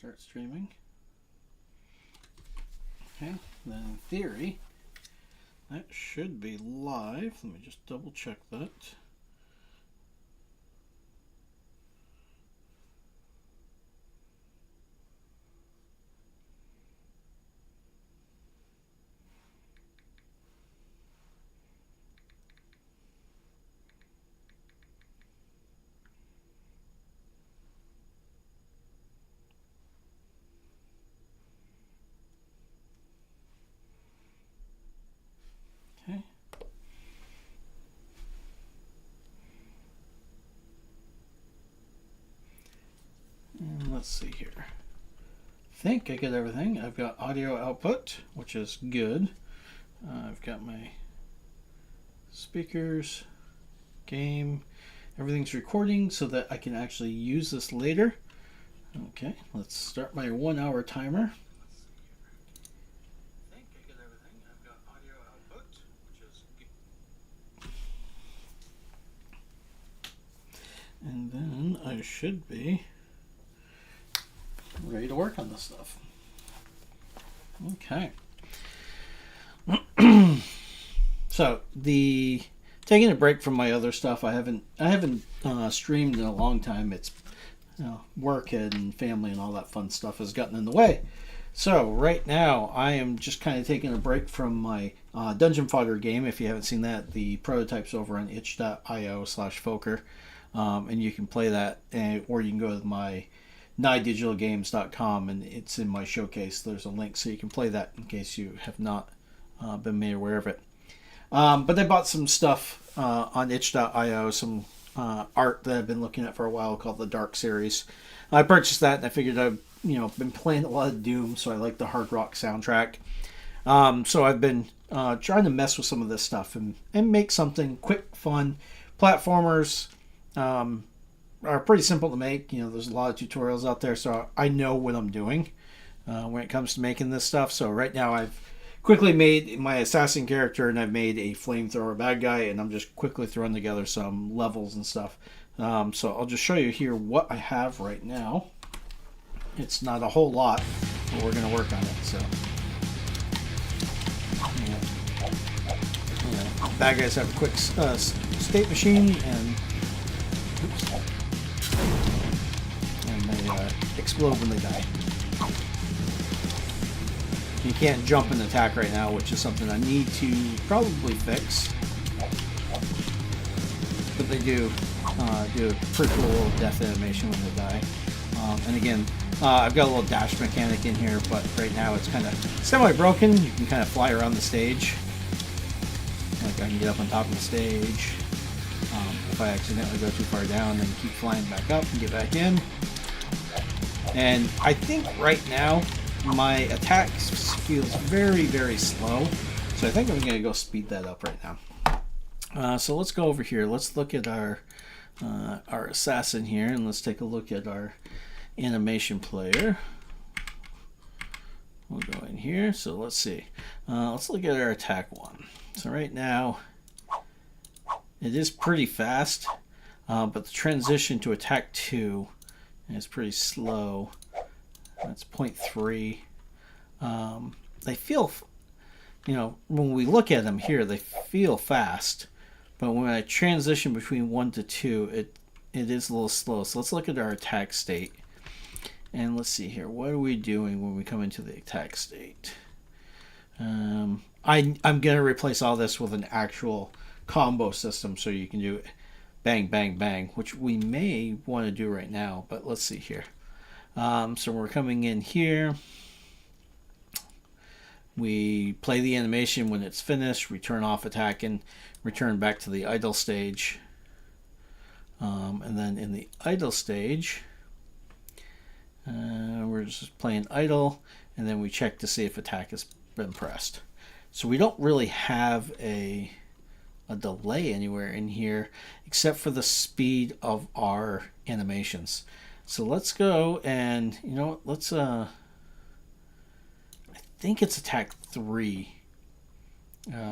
Start streaming. Okay, then in theory, that should be live. Let me just double check that. Okay. And let's see here. I think I get everything. I've got audio output, which is good. I've got my speakers, game, everything's recording so that I can actually use this later. Okay, let's start my 1 hour timer. And then I should be ready to work on this stuff. Okay. So taking a break from my other stuff. I haven't streamed in a long time. It's work and family and all that fun stuff has gotten in the way. So right now I am just kind of taking a break from my Dungeon Fodder game. If you haven't seen that, the prototype's over on itch.io/Foker. And you can play that, or you can go to my nydigitalgames.com, and it's in my showcase. There's a link so you can play that in case you have not been made aware of it. But I bought some stuff on itch.io, some art that I've been looking at for a while called the Dark series. I purchased that, and I figured I've been playing a lot of Doom, so I like the hard rock soundtrack. So I've been trying to mess with some of this stuff and make something quick, fun. Platformers are pretty simple to make. There's a lot of tutorials out there, so I know what I'm doing when it comes to making this stuff. So right now I've quickly made my assassin character, and I've made a flamethrower bad guy, and I'm just quickly throwing together some levels and stuff. So I'll just show you here what I have right now. It's not a whole lot, but we're going to work on it. So bad guys have a quick state machine, and they explode when they die. You can't jump and attack right now, which is something I need to probably fix. But they do a pretty cool death animation when they die. And again, I've got a little dash mechanic in here, but right now it's kind of semi-broken. You can kind of fly around the stage. Like I can get up on top of the stage. If I accidentally go too far down, then keep flying back up and get back in. And I think right now my attack feels very, very slow. So I think I'm going to go speed that up right now. So let's go over here. Let's look at our assassin here, and let's take a look at our animation player. We'll go in here. So let's see. Let's look at our attack one. So right now it is pretty fast, but the transition to attack 2 is pretty slow. That's 0.3. They feel, when we look at them here, they feel fast, but when I transition between 1 to 2, it is a little slow. So let's look at our attack state, and let's see here. What are we doing when we come into the attack state? I'm going to replace all this with an actual combo system, so you can do bang, bang, bang, which we may want to do right now, but let's see here. So we're coming in here. We play the animation. When it's finished, we turn off attack and return back to the idle stage. And then in the idle stage, we're just playing idle, and then we check to see if attack has been pressed. So we don't really have a delay anywhere in here except for the speed of our animations. So let's go and let's I think it's attack 3,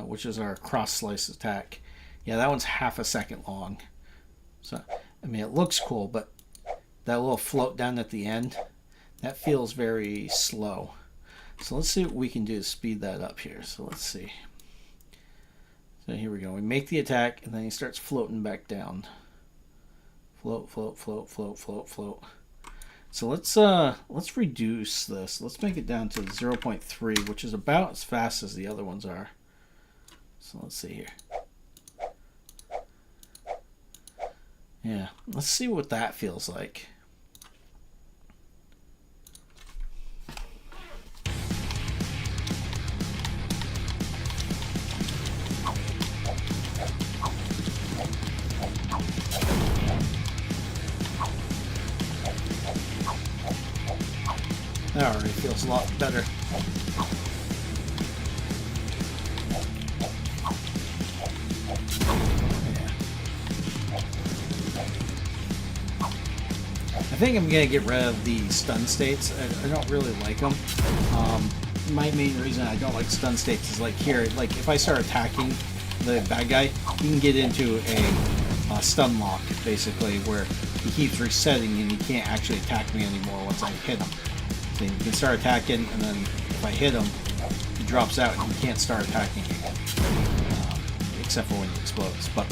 which is our cross slice attack. Yeah, that one's half a second long. So I mean, it looks cool, but that little float down at the end, That feels very slow. So let's see what we can do to speed that up here. So let's see. So here we go. We make the attack, and then he starts floating back down. Float, float, float, float, float, float. So let's reduce this. Let's make it down to 0.3, which is about as fast as the other ones are. So let's see here. Yeah, let's see what that feels like. That already feels a lot better. I think I'm going to get rid of the stun states. I don't really like them. My main reason I don't like stun states is like here, like if I start attacking the bad guy, he can get into a stun lock, basically, where he keeps resetting and he can't actually attack me anymore once I hit him. So you can start attacking, and then if I hit him, he drops out and he can't start attacking again, except for when he explodes. But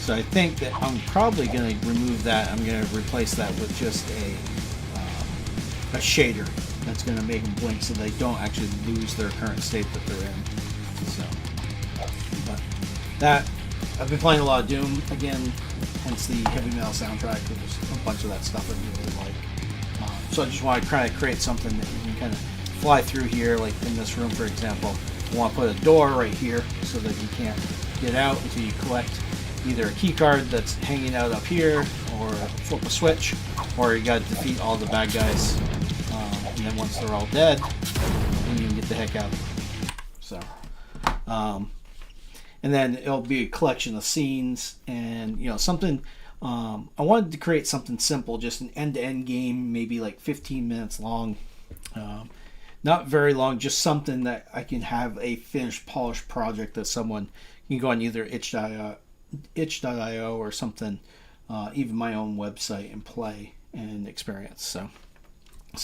so I think that I'm probably going to remove that. I'm going to replace that with just a shader that's going to make them blink so they don't actually lose their current state that they're in. So, but that, I've been playing a lot of Doom again, hence the heavy metal soundtrack. There's a bunch of that stuff I really like. So I just want to try to create something that you can kind of fly through here, like in this room, for example. I want to put a door right here so that you can't get out until you collect either a key card that's hanging out up here, or flip a switch, or you got to defeat all the bad guys, and then once they're all dead, then you can get the heck out. So, and then it'll be a collection of scenes, and something. I wanted to create something simple, just an end-to-end game, maybe like 15 minutes long. Not very long, just something that I can have a finished, polished project that someone can go on either itch.io or something, even my own website, and play and experience. So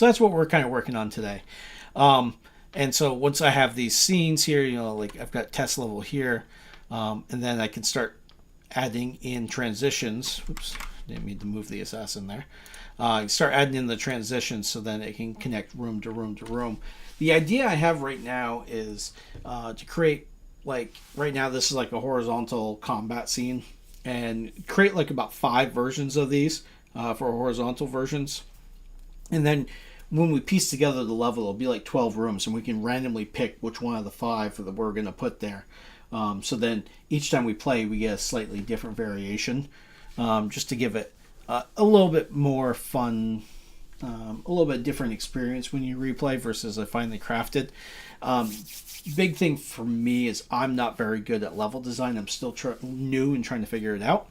that's what we're kind of working on today. And so once I have these scenes here, like I've got test level here, and then I can start adding in transitions. Oops, didn't mean to move the assassin there. Start adding in the transitions so then it can connect room to room to room. The idea I have right now is to create, like right now this is like a horizontal combat scene, and create like about 5 versions of these for horizontal versions. And then when we piece together the level, it'll be like 12 rooms, and we can randomly pick which one of the 5 that we're going to put there. So then each time we play, we get a slightly different variation, just to give it a little bit more fun, a little bit different experience when you replay versus a finely crafted. Big thing for me is I'm not very good at level design. I'm still new and trying to figure it out.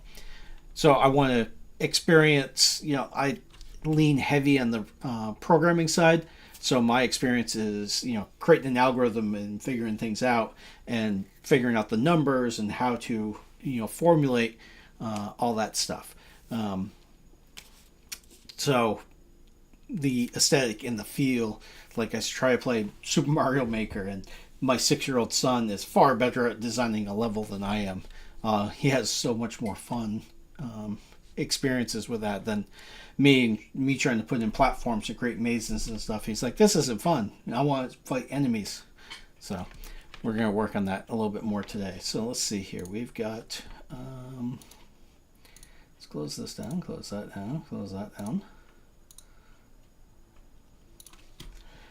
So I want to experience, I lean heavy on the programming side. So my experience is, creating an algorithm and figuring things out and figuring out the numbers and how to, formulate all that stuff. So the aesthetic and the feel, like I try to play Super Mario Maker, and my 6-year-old son is far better at designing a level than I am. He has so much more fun experiences with that than me trying to put in platforms to create mazes and stuff. He's like, this isn't fun. I want to fight enemies. So we're going to work on that a little bit more today. So let's see here. We've got, let's close this down, close that down, close that down.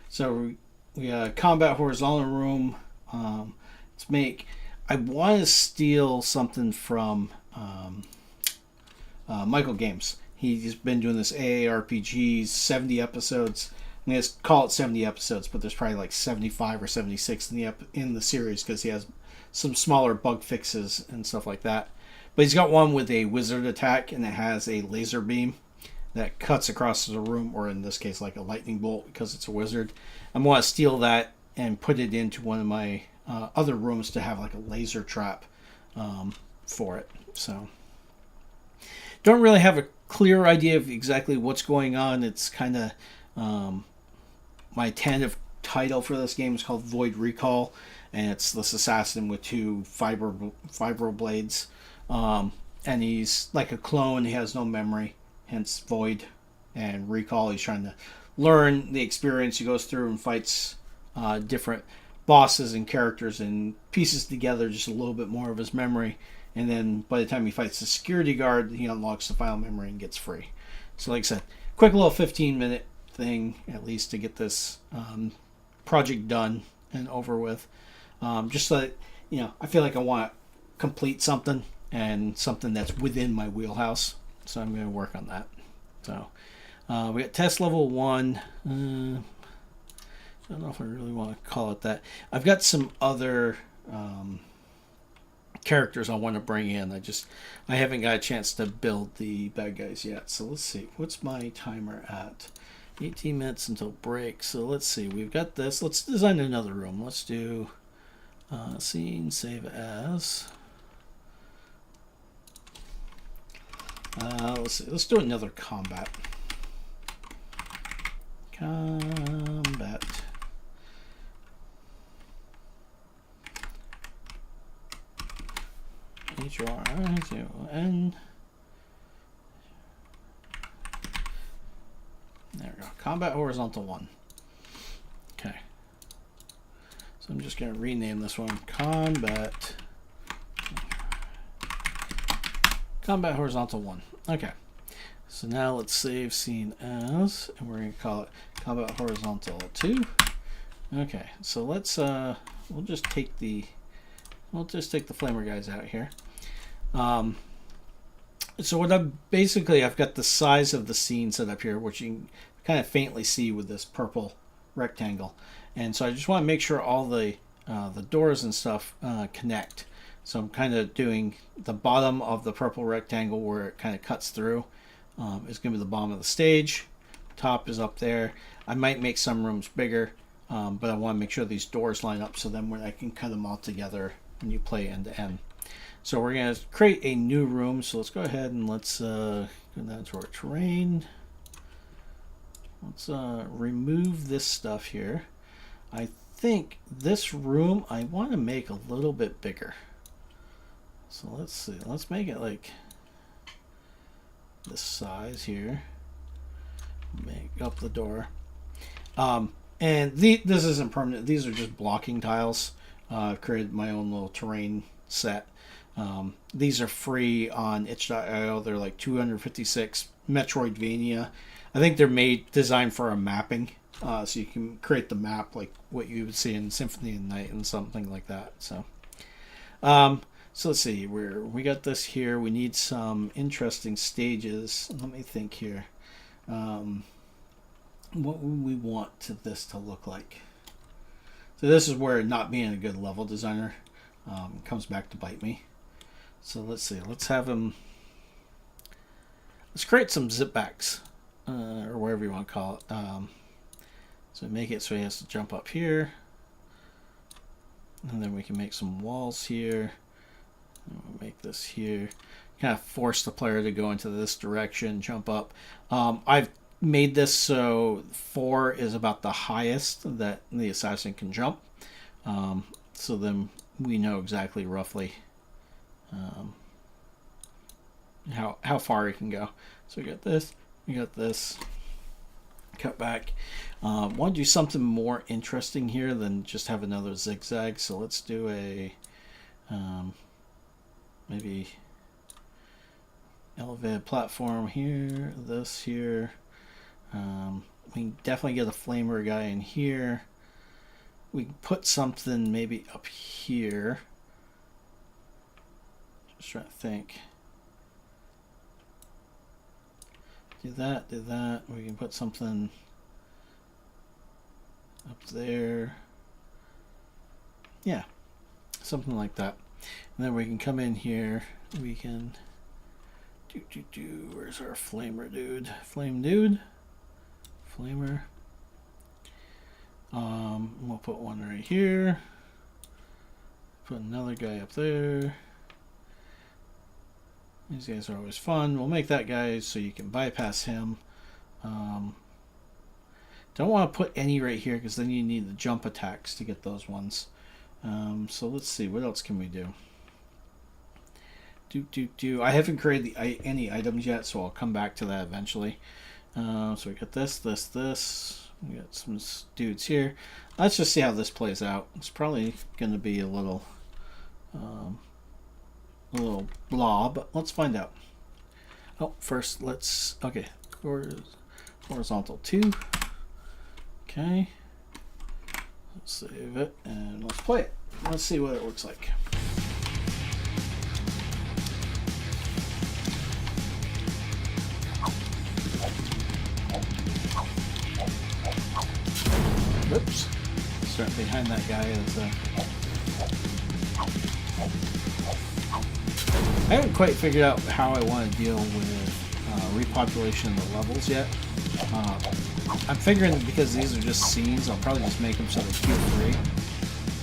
So we got a combat horizontal room. Let's make, I want to steal something from Michael Games. He's been doing this AARPG, 70 episodes. I'm going to call it 70 episodes, but there's probably like 75 or 76 in the series, because he has some smaller bug fixes and stuff like that. But he's got one with a wizard attack, and it has a laser beam that cuts across the room, or in this case like a lightning bolt because it's a wizard. I'm going to steal that and put it into one of my other rooms to have like a laser trap for it. So don't really have a clear idea of exactly what's going on. It's kind of My tentative title for this game is called Void Recall, and it's this assassin with two vibro blades, and he's like a clone. He has no memory, hence Void and Recall. He's trying to learn the experience. He goes through and fights different bosses and characters and pieces together just a little bit more of his memory. And then by the time he fights the security guard, he unlocks the final memory and gets free. So like I said, quick little 15-minute thing at least to get this project done and over with. Just so that, I feel like I want to complete something and something that's within my wheelhouse. So I'm going to work on that. So we got test level 1. I don't know if I really want to call it that. I've got some other characters I want to bring in. I haven't got a chance to build the bad guys yet. So let's see. What's my timer at? 18 minutes until break. So let's see. We've got this. Let's design another room. Let's do scene, save as. Let's see. Let's do another combat. Combat. H-R-I-Z-O-N. There we go. Combat horizontal 1. Okay. So I'm just going to rename this one Combat horizontal 1. Okay. So now let's save scene as, and we're going to call it Combat horizontal 2. Okay. So let's we'll just take the flamer guys out here. So what I've got the size of the scene set up here, which you can kind of faintly see with this purple rectangle. And so I just want to make sure all the doors and stuff connect. So I'm kind of doing the bottom of the purple rectangle where it kind of cuts through. Is going to be the bottom of the stage. Top is up there. I might make some rooms bigger, but I want to make sure these doors line up so then when I can cut them all together when you play end to end. So we're going to create a new room. So let's go ahead and let's go down to our terrain. Let's remove this stuff here. I think this room I want to make a little bit bigger. So let's see. Let's make it like this size here. Make up the door. And this isn't permanent. These are just blocking tiles. I've created my own little terrain set. These are free on itch.io. They're like 256 Metroidvania. I think they're designed for a mapping, so you can create the map like what you would see in Symphony of the Night and something like that. So let's see. We got this here. We need some interesting stages. Let me think here. What would we want this to look like? So this is where not being a good level designer comes back to bite me. So let's see. Let's have him. Let's create some zip backs, or whatever you want to call it. So make it so he has to jump up here, and then we can make some walls here. And we'll make this here. Kind of force the player to go into this direction, jump up. I've made this so 4 is about the highest that the assassin can jump. So then we know exactly roughly how far he can go. So we got this. Cut back. Want to do something more interesting here than just have another zigzag. So let's do a maybe elevated platform here. This here. We can definitely get a flamer guy in here. We can put something maybe up here. Just trying to think. Do that. We can put something up there. Yeah, something like that. And then we can come in here. We can where's our flamer dude? Flame dude. Flamer. We'll put one right here. Put another guy up there. These guys are always fun. We'll make that guy so you can bypass him. Don't want to put any right here because then you need the jump attacks to get those ones. So let's see, what else can we do? I haven't created any items yet, so I'll come back to that eventually. So we got this. We got some dudes here. Let's just see how this plays out. It's probably going to be a little blah, but let's find out. Oh, first let's, okay, horizontal 2. Okay. Let's save it and let's play it. Let's see what it looks like. Whoops. Start behind that guy is I haven't quite figured out how I want to deal with repopulation of the levels yet. I'm figuring because these are just scenes, I'll probably just make them so they're Q3.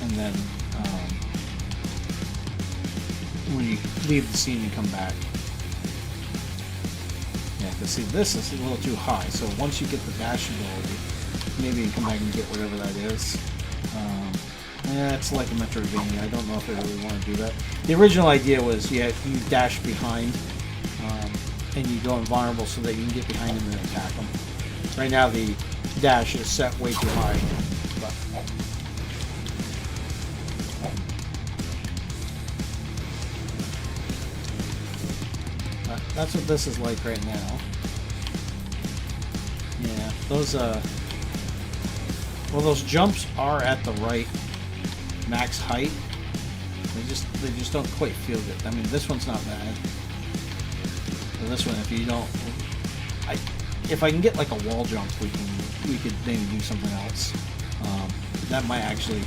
And then when you leave the scene, you come back. Yeah, because see, this is a little too high. So once you get the dash ability, maybe you come back and get whatever that is. Yeah, it's like a Metroidvania. I don't know if I really want to do that. The original idea was, yeah, you dash behind, and you go invulnerable so that you can get behind them and attack them. Right now, the dash is set way too high. But that's what this is like right now. Yeah, those well, those jumps are at the right max height. They just don't quite feel good. I mean, this one's not bad. But this one, if you don't, if I can get like a wall jump, we could maybe do something else. That might actually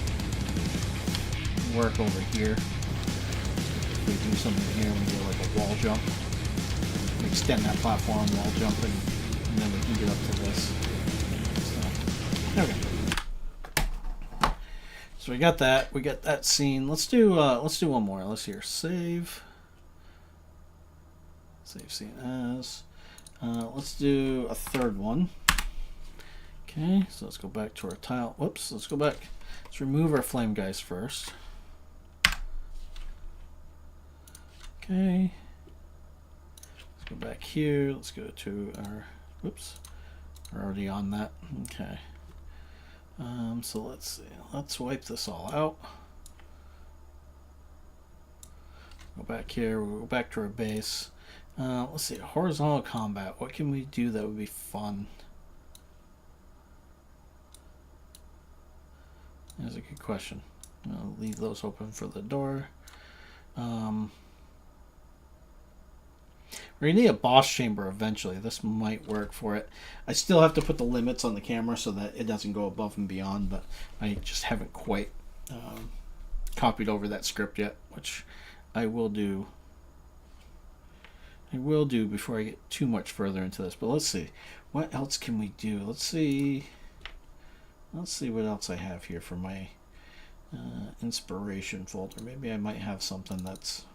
work over here. If we do something here, we do like a wall jump, extend that platform, wall jump, and then we can get up to this. So, okay. So we got that. We got that scene. Let's do one more. Let's hear save. Save scene as. Let's do a third one. Okay, so let's go back to our tile. Whoops, let's go back. Let's remove our flame guys first. Okay. Let's go back here. Let's go to our. Whoops, we're already on that. Okay. So let's see. Let's wipe this all out. Go back here. We'll go back to our base. Let's see. Horizontal combat. What can we do that would be fun? That's a good question. I'll leave those open for the door. We're going to need a boss chamber eventually. This might work for it. I still have to put the limits on the camera so that it doesn't go above and beyond, but I just haven't quite copied over that script yet, which I will do. I will do before I get too much further into this. But let's see. What else can we do? Let's see what else I have here for my inspiration folder. Maybe I might have something that's...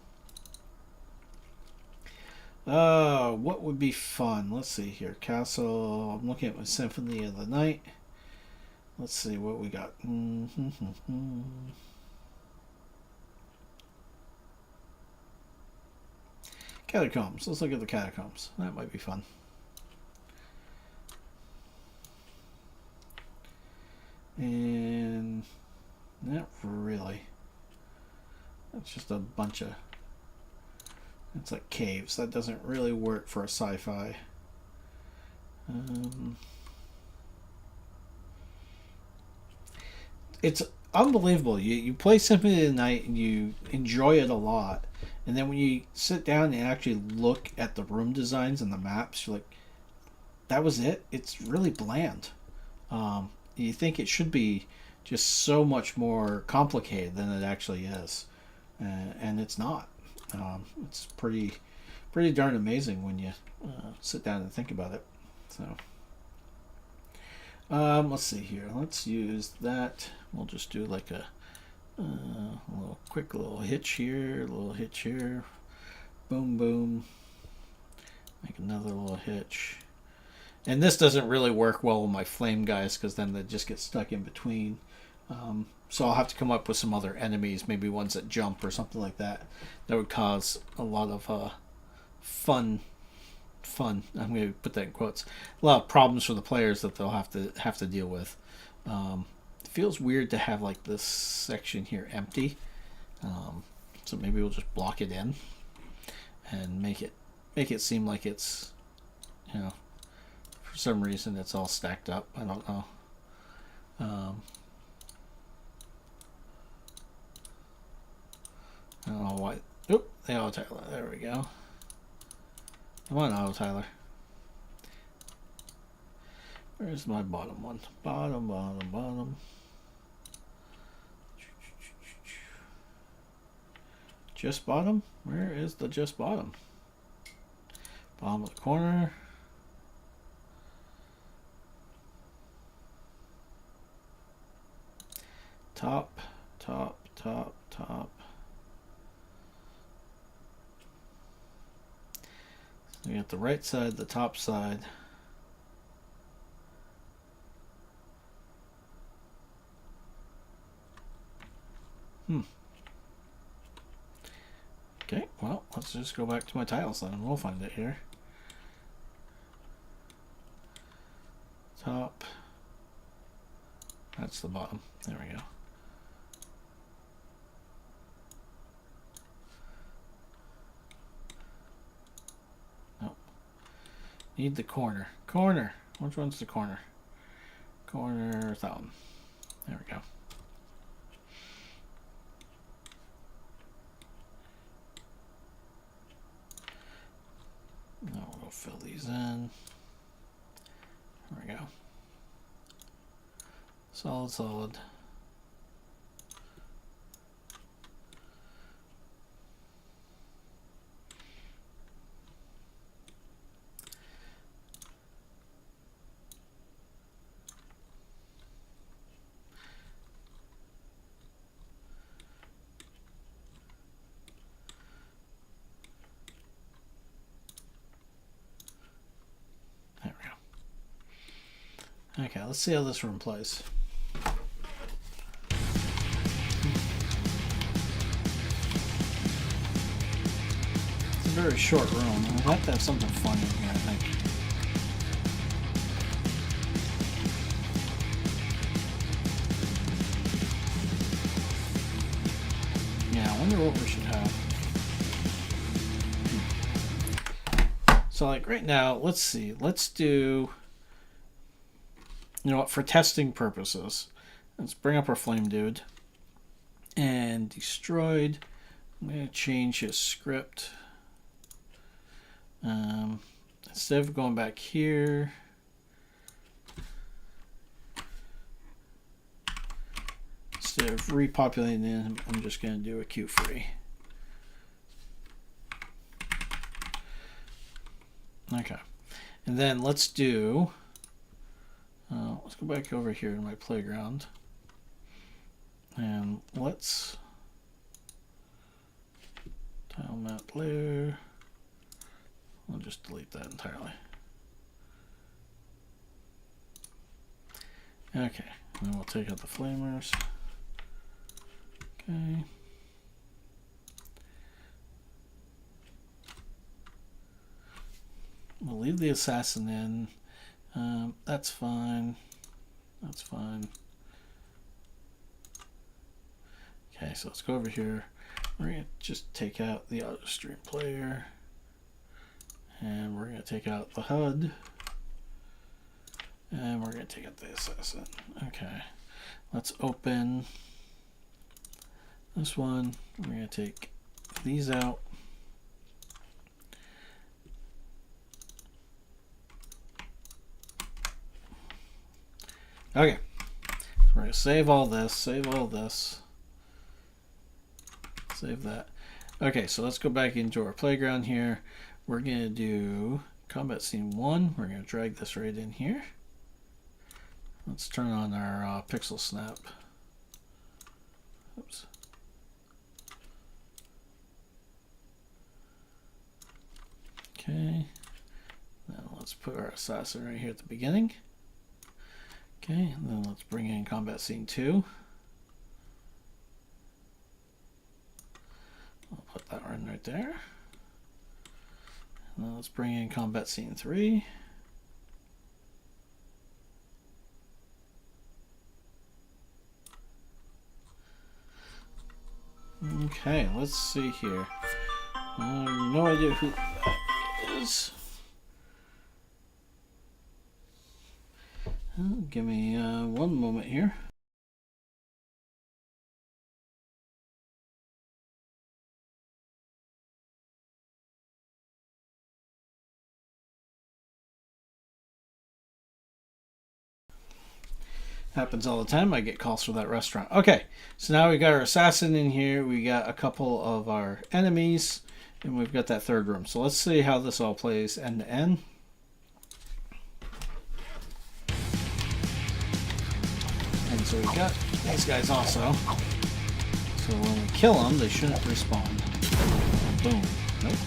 what would be fun? Let's see here. Castle. I'm looking at my Symphony of the Night. Let's see what we got. Catacombs. Let's look at the catacombs. That might be fun. And not really. That's just a bunch of... It's like caves. That doesn't really work for a sci-fi. It's unbelievable. You play Symphony of the Night and you enjoy it a lot. And then when you sit down and actually look at the room designs and the maps, you're like, that was it? It's really bland. You think it should be just so much more complicated than it actually is. And it's not. It's pretty darn amazing when you sit down and think about it. So let's see here. Let's use that. We'll just do like a little quick little hitch here, boom boom. Make another little hitch, And this doesn't really work well with my flame guys because then they just get stuck in between. So I'll have to come up with some other enemies, maybe ones that jump or something like that. That would cause a lot of fun. I'm going to put that in quotes. A lot of problems for the players that they'll have to deal with. It feels weird to have like this section here empty. So maybe we'll just block it in and make it seem like it's, for some reason it's all stacked up. I don't know. I don't know why. Oop, the auto tiler. There we go. Come on, auto tiler. Where's my bottom one? Bottom. Just bottom? Where is the just bottom? Bottom of the corner. Top. So we got the right side, the top side. Okay, well, let's just go back to my tiles then, and we'll find it here. Top. That's the bottom. There we go. Nope. Need the corner. Corner. Which one's the corner? Corner, that one. There we go. Now we'll fill these in. There we go. Solid. There we go. Okay, let's see how this room plays. Very short room. We'll have to have something fun in here, I think. Yeah, I wonder what we should have. So like right now, let's see. Let's do, for testing purposes, let's bring up our flame dude. And destroyed. I'm going to change his script. Instead of going back here, instead of repopulating it, I'm just going to do a queue free. Okay, and then let's do. Let's go back over here to my playground, and let's tile map layer. I'll just delete that entirely. Okay, and then we'll take out the flamers. Okay. We'll leave the assassin in. That's fine. That's fine. Okay, so let's go over here. We're going to just take out the auto stream player. And we're going to take out the HUD. And we're going to take out the assassin. Okay. Let's open this one. We're going to take these out. Okay. So we're going to save all this. Save that. Okay, so let's go back into our playground here. We're going to do combat scene 1. We're going to drag this right in here. Let's turn on our pixel snap. Oops. Okay. Then let's put our assassin right here at the beginning. Okay, and then let's bring in combat scene 2. I'll put that one right there. And then let's bring in combat scene 3. Okay, let's see here. I have no idea who that is. Give me one moment here. Happens all the time. I get calls for that restaurant. Okay, so now we got our assassin in here. We got a couple of our enemies, and we've got that third room. So let's see how this all plays end to end. And so we got these guys also. So when we kill them, they shouldn't respawn. Boom. Nope.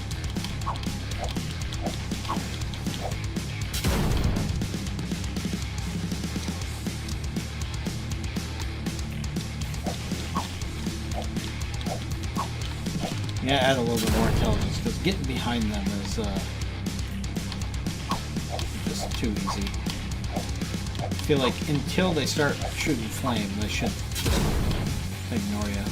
Yeah, add a little bit more intelligence because getting behind them is just too easy. I feel like until they start shooting flame, they should just ignore you.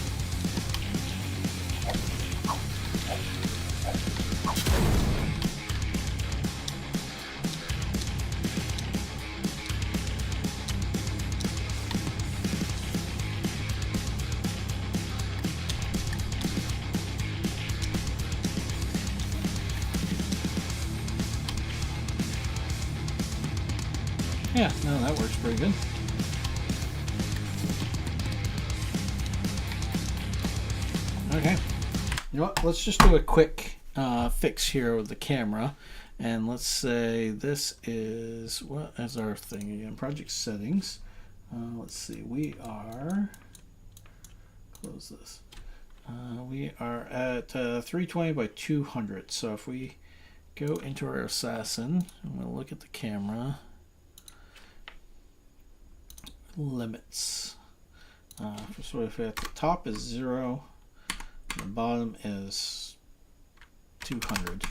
Yeah, no, that works pretty good. Okay. You know what? Let's just do a quick fix here with the camera. And let's say this is, what is our thing again? Project settings. Let's see. We are, close this. We are at 320 by 200. So if we go into our assassin, I'm going to look at the camera. Limits. So if at the top is 0, the bottom is 200.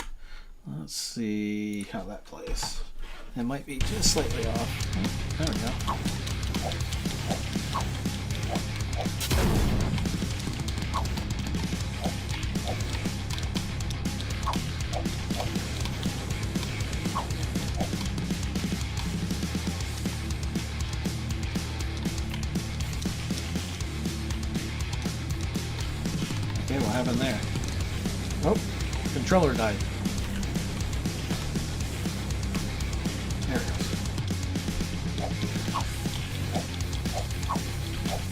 Let's see how that plays. It might be just slightly off. Oh, there we go. Okay, what happened there? Oh, controller died. There it goes.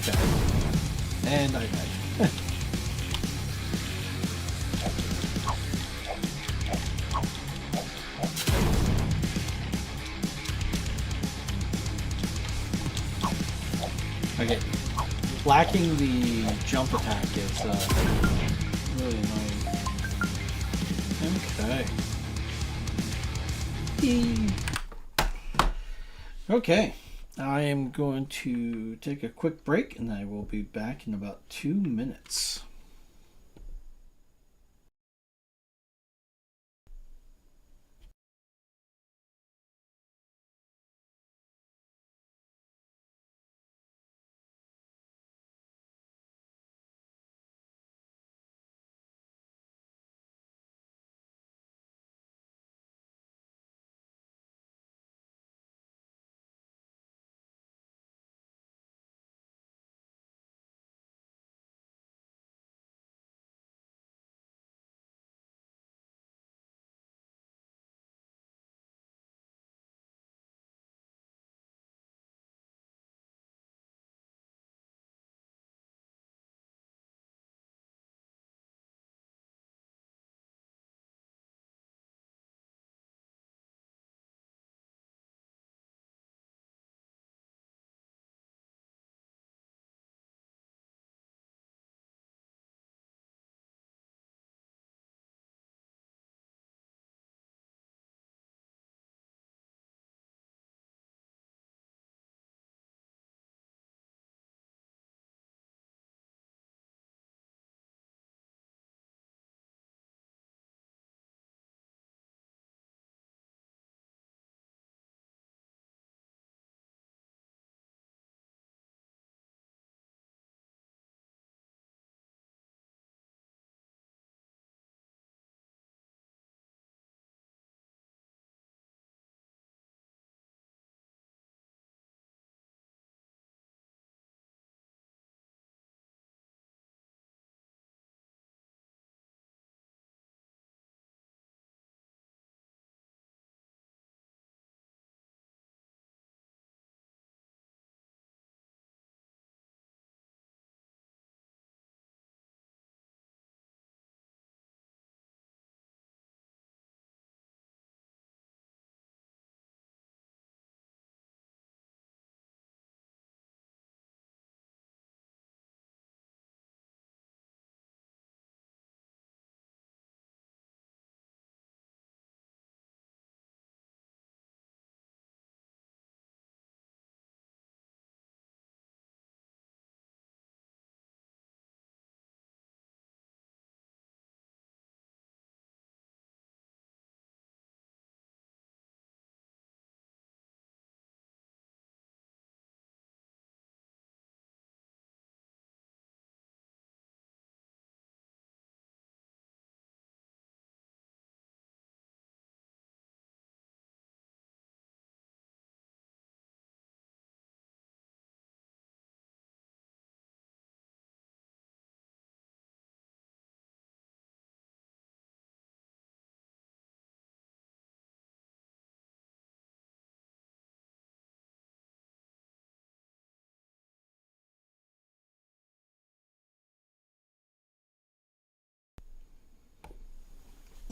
Okay. And I died. Okay. Lacking the jump attack is really annoying. Okay. Okay. I am going to take a quick break and I will be back in about 2 minutes.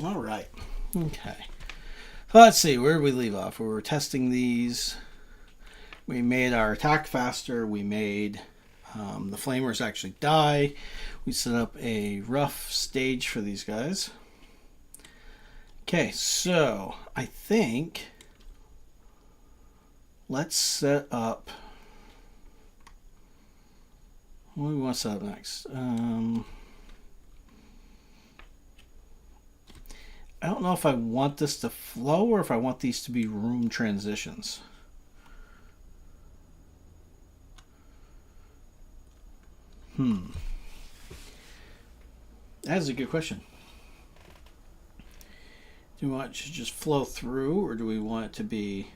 All right. Okay. So let's see. Where did we leave off? We were testing these. We made our attack faster. We made the flamers actually die. We set up a rough stage for these guys. Okay, so I think let's set up. What do we want to set up next? I don't know if I want this to flow or if I want these to be room transitions. That's a good question. Do we want it to just flow through, or do we want it to be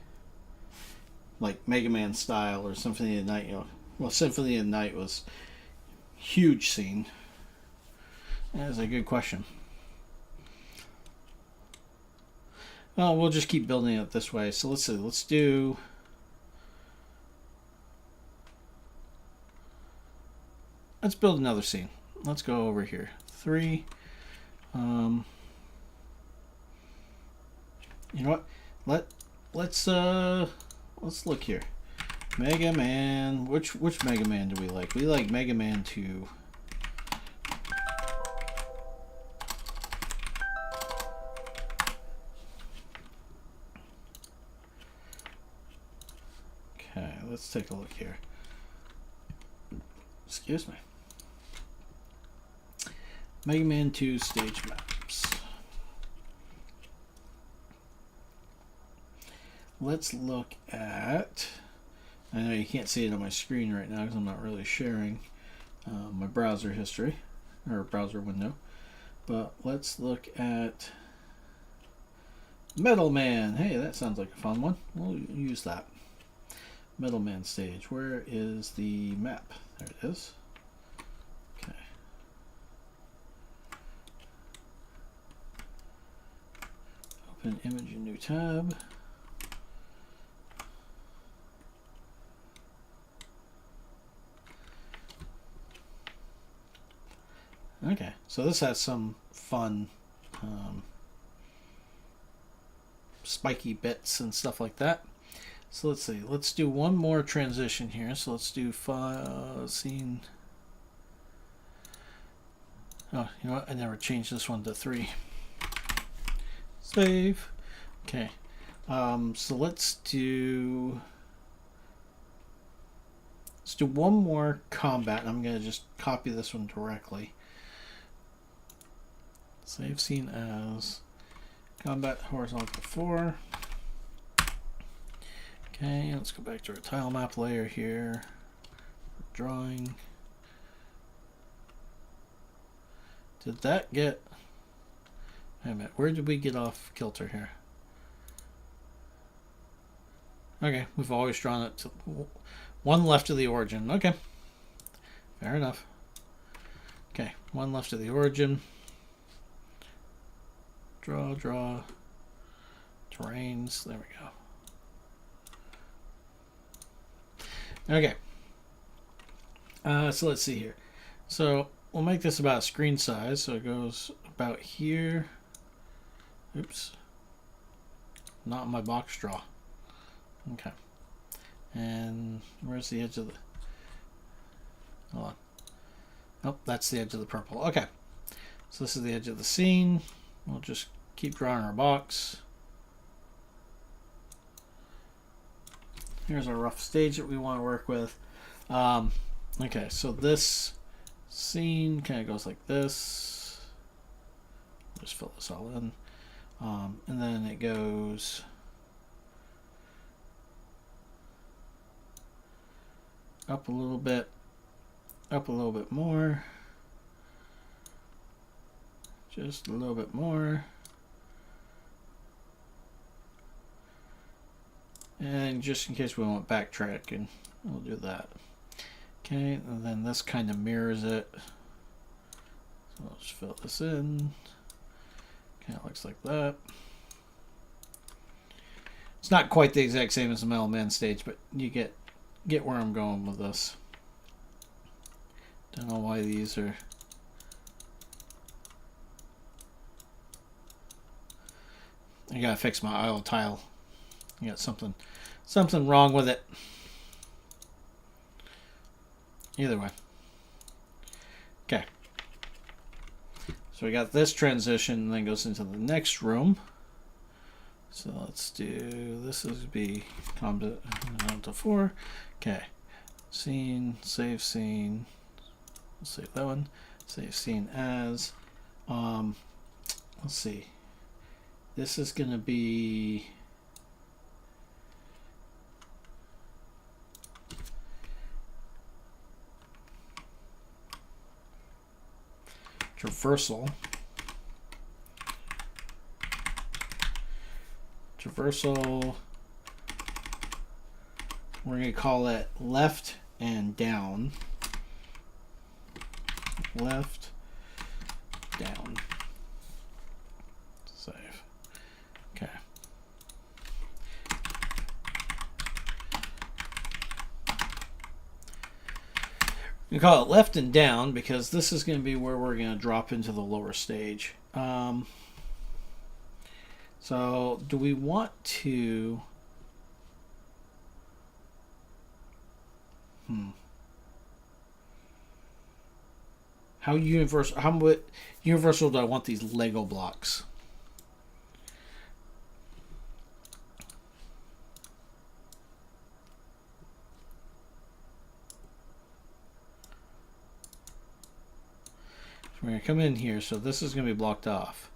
like Mega Man style or Symphony of the Night? Well, Symphony of the Night was a huge scene. That is a good question. Well, we'll just keep building it this way. So let's see. Let's do. Let's build another scene. Let's go over here. 3. You know what? Let's look here. Mega Man. Which Mega Man do we like? We like Mega Man 2. Okay, let's take a look here. Excuse me. Mega Man 2 stage maps. Let's look at. I know you can't see it on my screen right now because I'm not really sharing my browser history or browser window. But let's look at Metal Man. Hey, that sounds like a fun one. We'll use that. Metal Man stage. Where is the map? There it is. Okay. Open image in new tab. Okay, so this has some fun spiky bits and stuff like that. So let's see. Let's do one more transition here. So let's do scene. Oh, you know what? I never changed this one to 3. Save. Okay. So let's do one more combat. I'm gonna just copy this one directly. Save scene as combat horizontal 4. Okay, let's go back to our tile map layer here. Drawing. Did that get... Wait a minute, where did we get off kilter here? Okay, we've always drawn it to 1 left of the origin. Okay, fair enough. Okay, 1 left of the origin. Draw, terrains, there we go. Okay. So let's see here. So we'll make this about screen size. So it goes about here. Oops. Not my box draw. Okay. And where's the edge of the... Hold on. Oh, that's the edge of the purple. Okay. So this is the edge of the scene. We'll just keep drawing our box. Here's our rough stage that we want to work with. Okay, so this scene kind of goes like this. Just fill this all in. And then it goes up a little bit more. Just a little bit more. And just in case we want backtracking, we'll do that. Okay, and then this kind of mirrors it. So I'll just fill this in. Kind of looks like that. It's not quite the exact same as the Metal Man stage, but you get where I'm going with this. Don't know why these are... I gotta fix my aisle tile. I got something wrong with it. Either way. Okay. So we got this transition, and then goes into the next room. So let's do, this is be combat down to 4. Okay. Scene, save scene. Let's save that one. Save scene as. Let's see. This is gonna be traversal. We're going to call it left and down. Left, down. Save. Okay. We call it left and down because this is going to be where we're going to drop into the lower stage. So do we want to... How universal do I want these Lego blocks? So we're going to come in here. So this is going to be blocked off.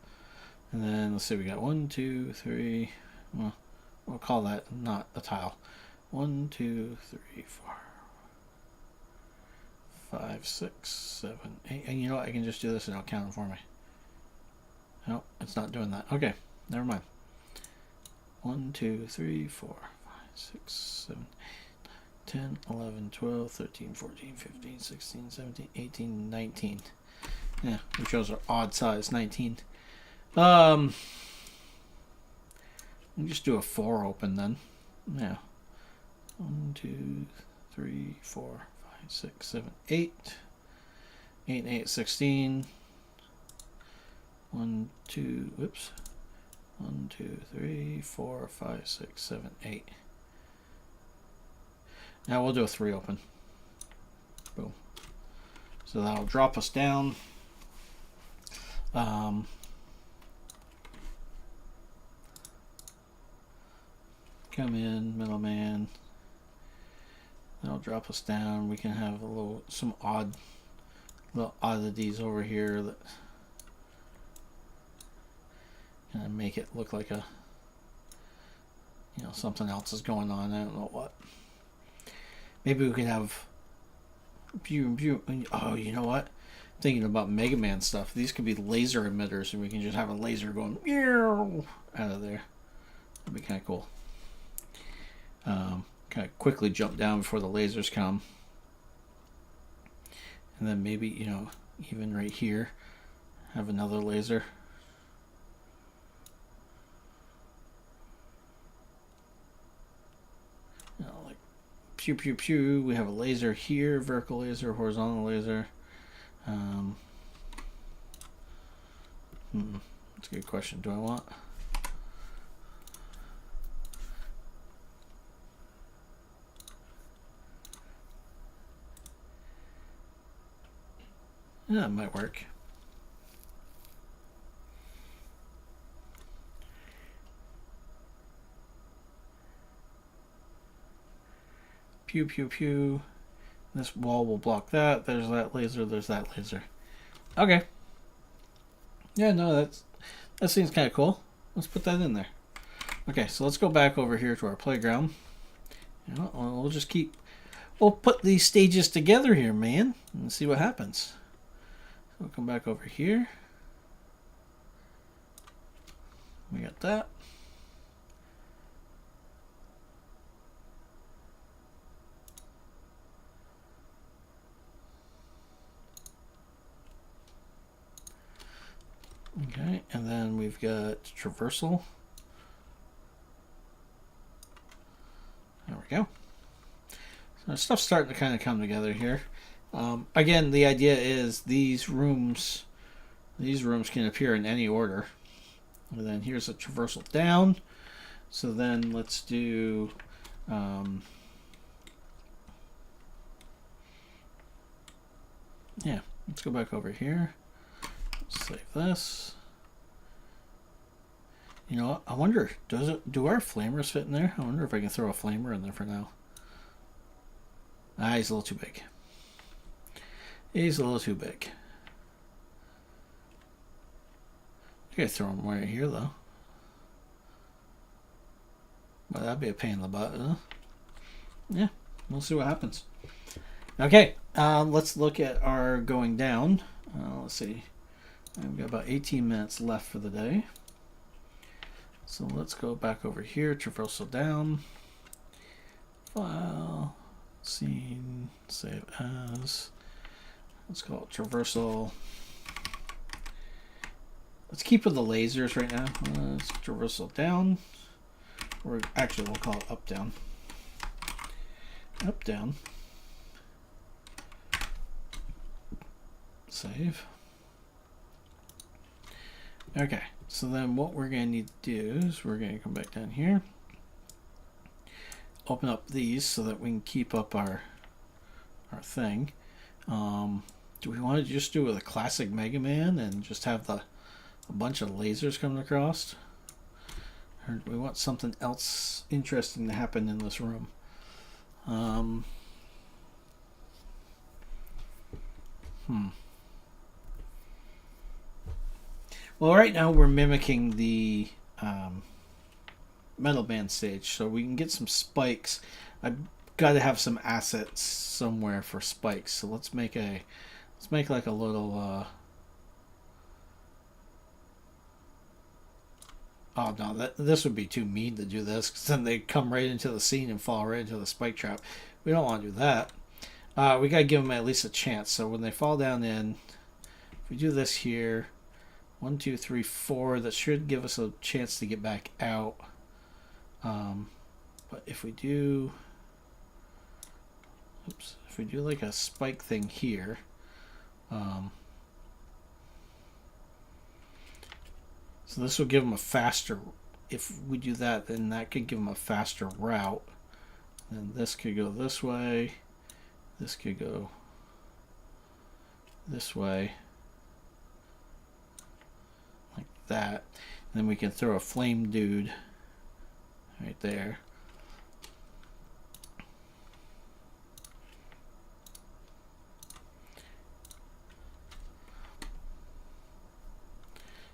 And then let's see, we got 1, 2, 3. Well, we'll call that not a tile. 1, 2, 3, 4, 5, 6, 7, 8. And you know what? I can just do this and it'll count it for me. No, it's not doing that. Okay, never mind. 1, 2, 3, 4, 5, 6, 7, 8, 10, 11, 12, 13, 14, 15, 16, 17, 18, 19. Yeah, we chose our odd size, 19. We'll just do a 4 open then. Yeah. 1, 2, 3, 4, 5, 6, 7, 8. 8 and 8, 16. 1, 2, whoops. 1, 2, 3, 4, 5, 6, 7, 8. Now we'll do a 3 open. Boom. So that'll drop us down. Come in, middleman. That'll drop us down. We can have some little oddities over here that kind of make it look like something else is going on. I don't know what. Maybe we can have oh, you know what? Thinking about Mega Man stuff. These could be laser emitters, and we can just have a laser going out of there. That'd be kind of cool. Kind of quickly jump down before the lasers come. And then maybe, even right here, have another laser. Like pew pew pew. We have a laser here, vertical laser, horizontal laser. That's a good question. Do I want... Yeah, it might work. Pew, pew, pew. This wall will block that. There's that laser. There's that laser. Okay. Yeah, no, that seems kind of cool. Let's put that in there. Okay, so let's go back over here to our playground. We'll put these stages together here, man, and see what happens. We'll come back over here. We got that. Okay, and then we've got traversal. There we go. So stuff's starting to kind of come together here. Again, the idea is these rooms can appear in any order. And then here's a traversal down. So then let's do yeah, let's go back over here. Save this. You know, I wonder, do our flamers fit in there? I wonder if I can throw a flamer in there for now. Ah, he's a little too big. He's a little too big. I could throw him right here, though. But that'd be a pain in the butt, huh? Yeah, we'll see what happens. Okay, let's look at our going down. Let's see. I've got about 18 minutes left for the day. So let's go back over here, traversal down. File, scene, save as. Let's call it traversal. Let's keep with the lasers right now. Let's traversal down. Or actually, we'll call it up down. Up down. Save. Okay, so then what we're going to need to do is we're going to come back down here. Open up these so that we can keep up our thing. Do we want to just do it with a classic Mega Man and just have a bunch of lasers coming across? Or do we want something else interesting to happen in this room? Well, right now we're mimicking the Metal Band stage, so we can get some spikes. I've got to have some assets somewhere for spikes, so let's make like a little. Oh no, this would be too mean to do this, because then they come right into the scene and fall right into the spike trap. We don't want to do that. We got to give them at least a chance. So when they fall down in, if we do this here, 1, 2, 3, 4, that should give us a chance to get back out. But if we do, if we do like a spike thing here, so this will give them a faster, if we do that, then that could give them a faster route. And this could go this way. This could go this way. Like that. And then we can throw a flame dude right there.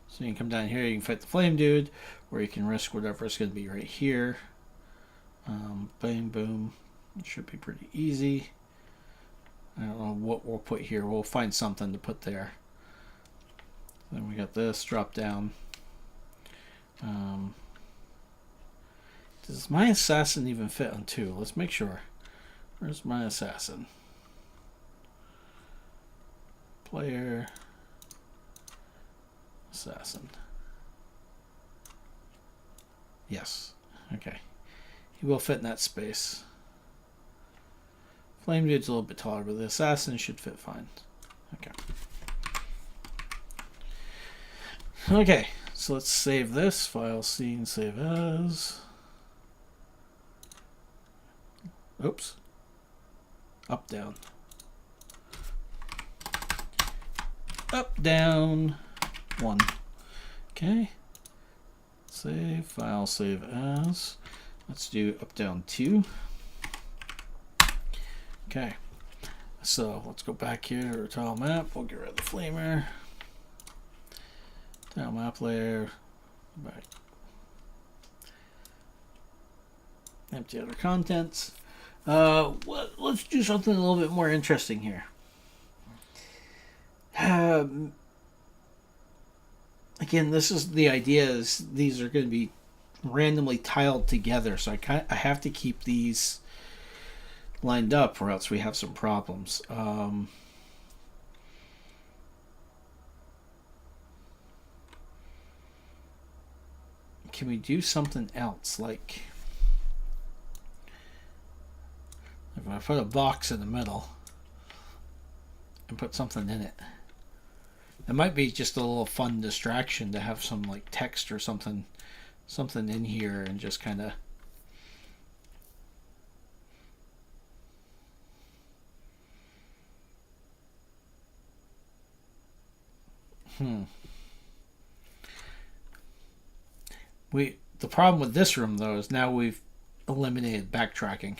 So you can come down here, you can fight the flame dude, or you can risk whatever it's going to be right here. Bang, boom. It should be pretty easy. I don't know what we'll put here. We'll find something to put there. Then we got this drop down. Does my assassin even fit on 2? Let's make sure. Where's my assassin? Player. Assassin. Yes. Okay. He will fit in that space. Flame dude's a little bit taller, but the assassin should fit fine. Okay. Okay, so let's save this. File, scene, save as. Oops. Up, down. Up, down. 1. Okay. Save, file, save as. Let's do up, down 2. Okay. So let's go back here to our tile map. We'll get rid of the flamer. Tile map layer. Back. Empty outer contents. Let's do something a little bit more interesting here. Again, this is the idea is these are going to be randomly tiled together, so I have to keep these lined up or else we have some problems. Can we do something else? Like if I put a box in the middle and put something in it, It might be just a little fun distraction to have some like text or something in here and just kind of the problem with this room though is now we've eliminated backtracking.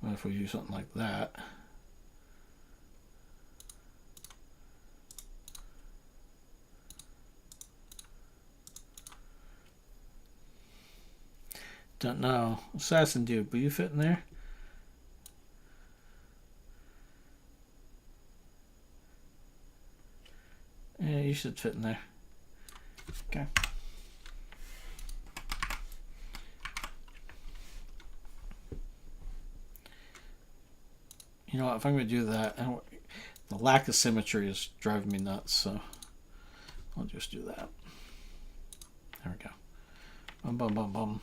What if we do something like that? Don't know. Assassin dude, will you fit in there? Yeah, you should fit in there. Okay. You know what? If I'm going to do that, the lack of symmetry is driving me nuts, so I'll just do that. There we go. Bum, bum, bum, bum.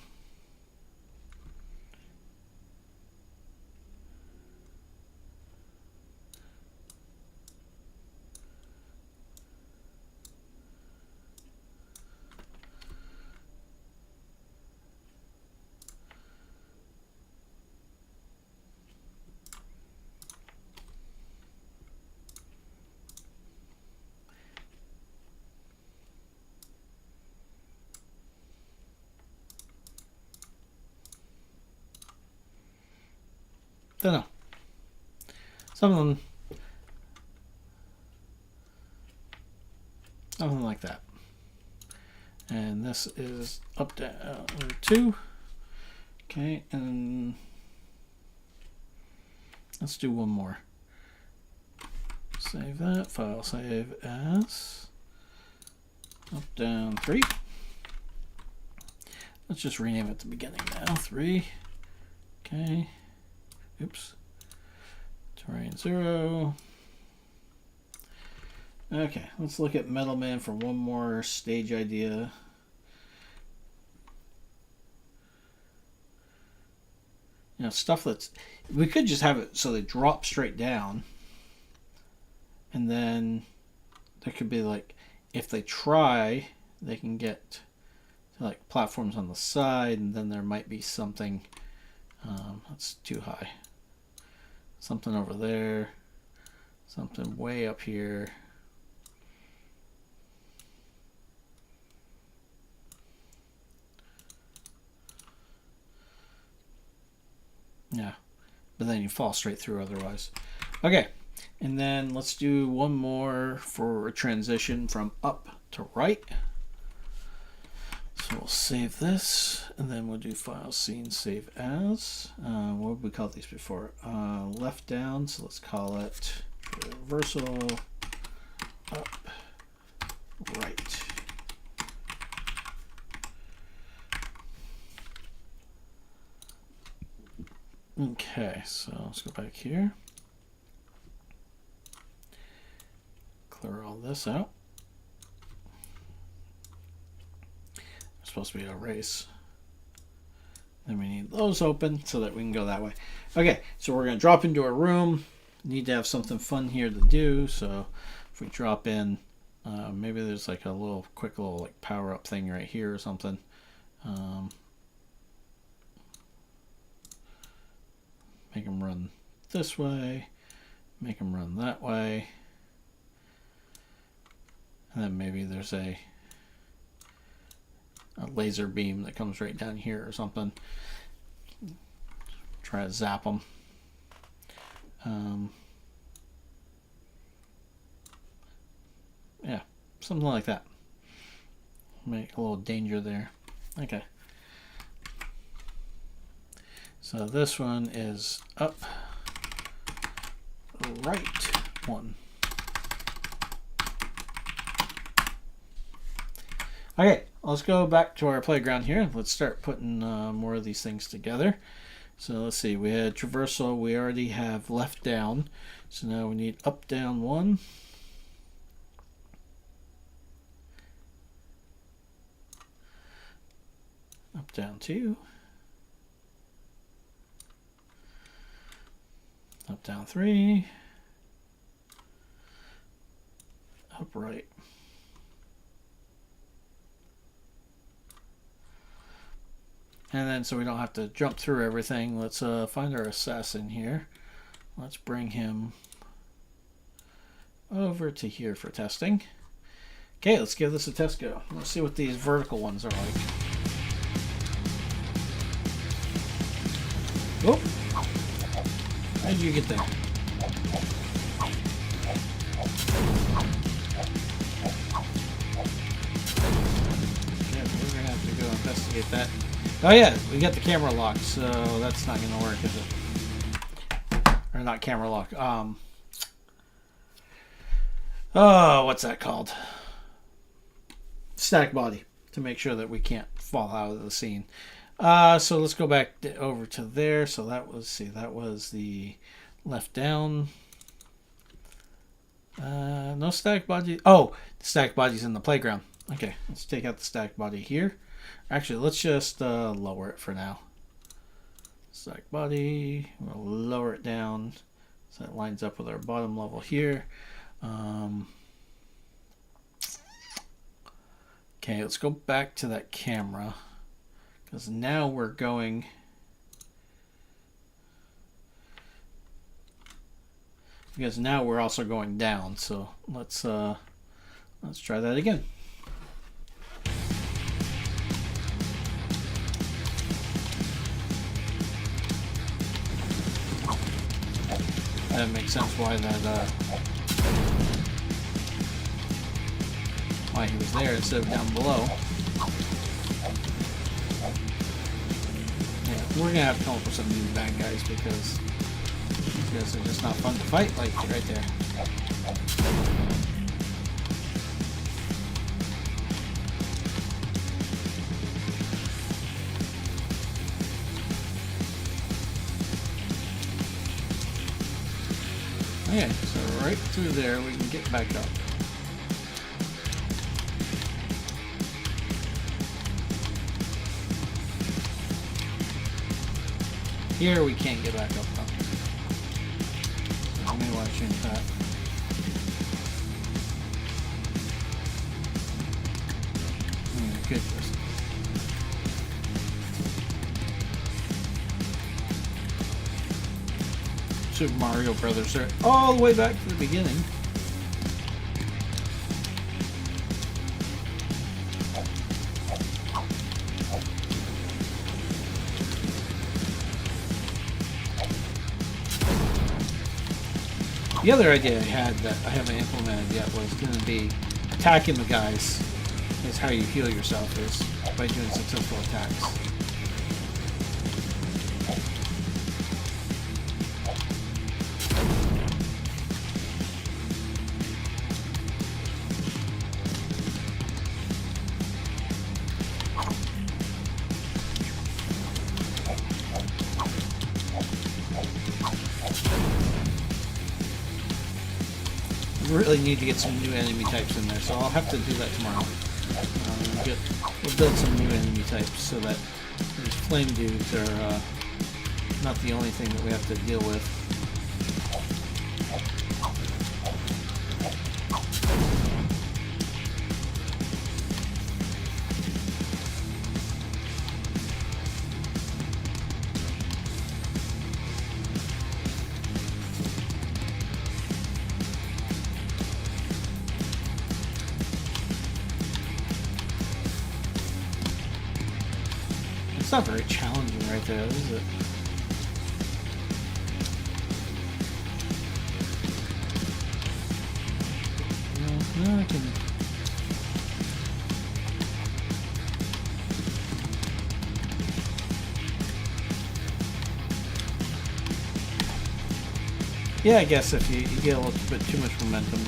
Don't know. Something like that. And this is up down 2. Okay, and let's do one more. Save that. File save as up down 3. Let's just rename it at the beginning now. 3. Okay. Oops. Terrain 0. Okay, let's look at Metal Man for one more stage idea. You know, stuff that's... We could just have it so they drop straight down. And then there could be like... If they try, they can get to like platforms on the side, and then there might be something... that's too high. Something over there. Something way up here. Yeah, but then you fall straight through otherwise. Okay, and then let's do one more for a transition from up to right. So we'll save this, and then we'll do file scene save as. What did we call these before? Left down, so let's call it traversal up right. Okay, so let's go back here. Clear all this out. It's supposed to be a race. Then we need those open so that we can go that way. Okay, so we're going to drop into a room. Need to have something fun here to do. So if we drop in, maybe there's like a little quick little like power up thing right here or something. Make them run this way, make them run that way, and then maybe there's a laser beam that comes right down here or something. Try to zap them. Yeah, something like that. Make a little danger there. Okay. So this one is up, right, 1. Okay, let's go back to our playground here. Let's start putting more of these things together. So let's see, we had traversal, we already have left down. So now we need up, down 1. Up, down 2. Up, down, 3. Up, right. And then so we don't have to jump through everything, let's find our assassin here. Let's bring him over to here for testing. Okay, let's give this a test go. Let's see what these vertical ones are like. Oh! How did you get there? Yeah, we're gonna have to go investigate that. Oh yeah, we got the camera lock, so that's not gonna work, is it? Or not camera lock. Oh, what's that called? Static body, to make sure that we can't fall out of the scene. So let's go back over to there. So that was, see, that was the left down. No static body. Oh, the static body's in the playground. Okay, let's take out the static body here. Actually, let's just lower it for now. Static body, we'll lower it down so that lines up with our bottom level here. Okay, let's go back to that camera, because now we're going, because now we're also going down. So let's try that again. That makes sense why that why he was there instead of down below. Yeah, we're gonna have to come up with some new bad guys, because these guys are just not fun to fight, like right there. Okay, so right through there we can get back up. Here we can't get back up though. So I may want to change that. Goodness. Super Mario Brothers are all the way back to the beginning. The other idea I had that I haven't implemented yet was going to be attacking the guys is how you heal yourself, is by doing successful attacks. Really need to get some new enemy types in there, so I'll have to do that tomorrow. We'll build some new enemy types so that these flame dudes are not the only thing that we have to deal with. It's not very challenging right there, is it? No, I can... Yeah, I guess if you get a little bit too much momentum.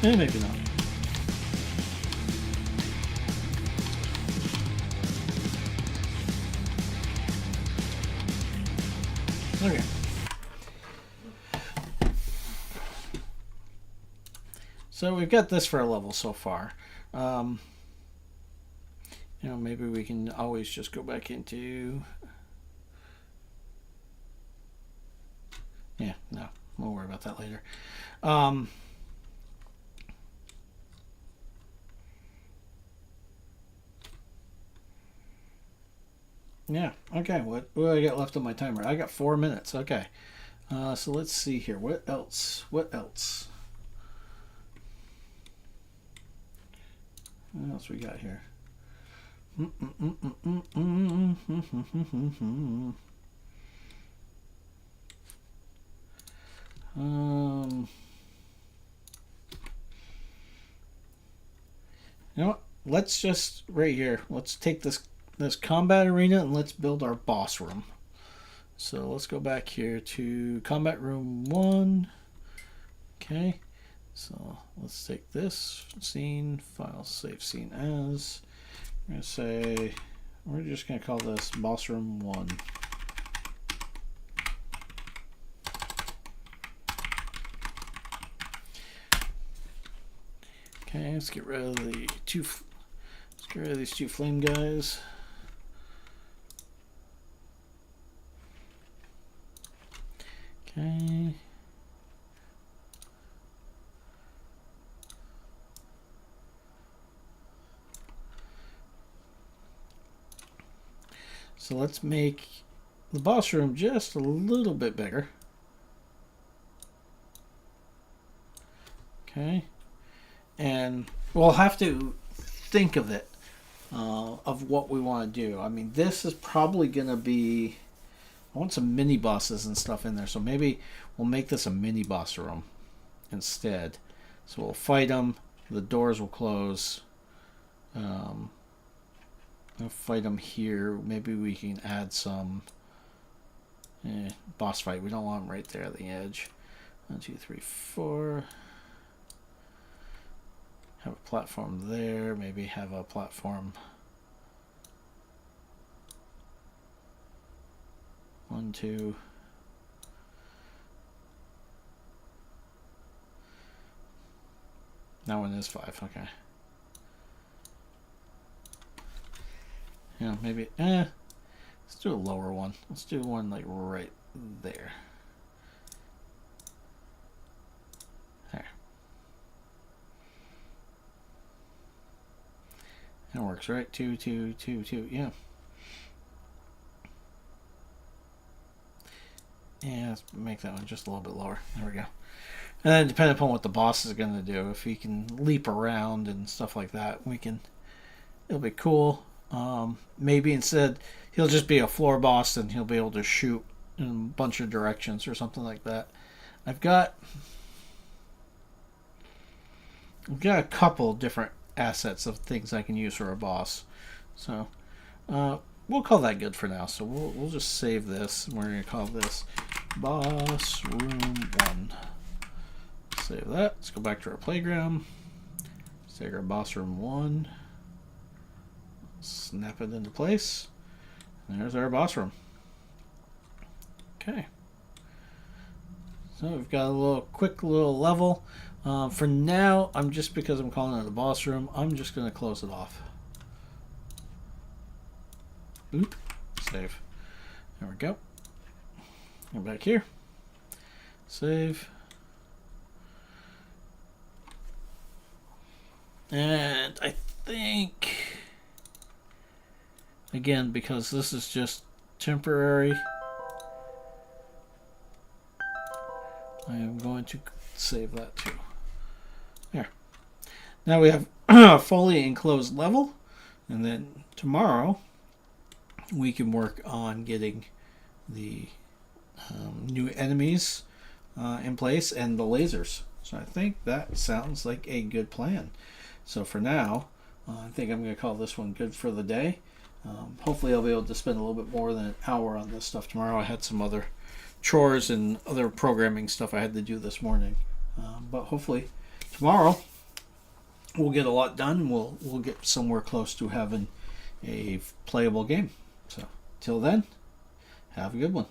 Maybe not. Okay. So we've got this for a level so far. You know, maybe we can always just go back into... Yeah, no, we'll worry about that later. Yeah, okay. What do I got left on my timer? I got 4 minutes. Okay. So let's see here. What else? What else? What else we got here? You know what? Let's just right here. Let's take this combat arena and let's build our boss room. So let's go back here to combat room 1. Okay. So let's take this scene, file, save scene as. We're gonna say we're just gonna call this boss room 1. Okay, let's get rid of the two. Let's get rid of these 2 flame guys. Okay. So let's make the boss room just a little bit bigger. Okay. And we'll have to think of it, of what we want to do. I mean, this is probably going to be... I want some mini bosses and stuff in there, so maybe we'll make this a mini boss room instead. So we'll fight them. The doors will close. I'll fight them here. Maybe we can add some boss fight. We don't want them right there at the edge. 1, 2, 3, 4. Have a platform there. Maybe have a platform. 1, 2. That one is 5. Okay. Yeah, maybe. Let's do a lower one. Let's do one like right there. There. That works, right? 2, 2, 2, 2. Yeah. Yeah, let's make that one just a little bit lower. There we go. And then depending upon what the boss is going to do, if he can leap around and stuff like that, it'll be cool. Maybe instead he'll just be a floor boss and he'll be able to shoot in a bunch of directions or something like that. I've got a couple different assets of things I can use for a boss. So we'll call that good for now. So we'll just save this. We're going to call this boss room 1. Save that. Let's go back to our playground. Let's take our boss room 1. Snap it into place. And there's our boss room. Okay. So we've got a quick little level. For now, because I'm calling it a boss room, I'm just going to close it off. Oop. Save. There we go. Go back here. Save. And I think, again, because this is just temporary, I am going to save that too. There. Now we have a fully enclosed level, and then tomorrow we can work on getting the new enemies in place and the lasers. So I think that sounds like a good plan. So for now, I think I'm going to call this one good for the day. Hopefully I'll be able to spend a little bit more than an hour on this stuff tomorrow. I had some other chores and other programming stuff I had to do this morning. But hopefully tomorrow we'll get a lot done and we'll get somewhere close to having a playable game. So till then, have a good one.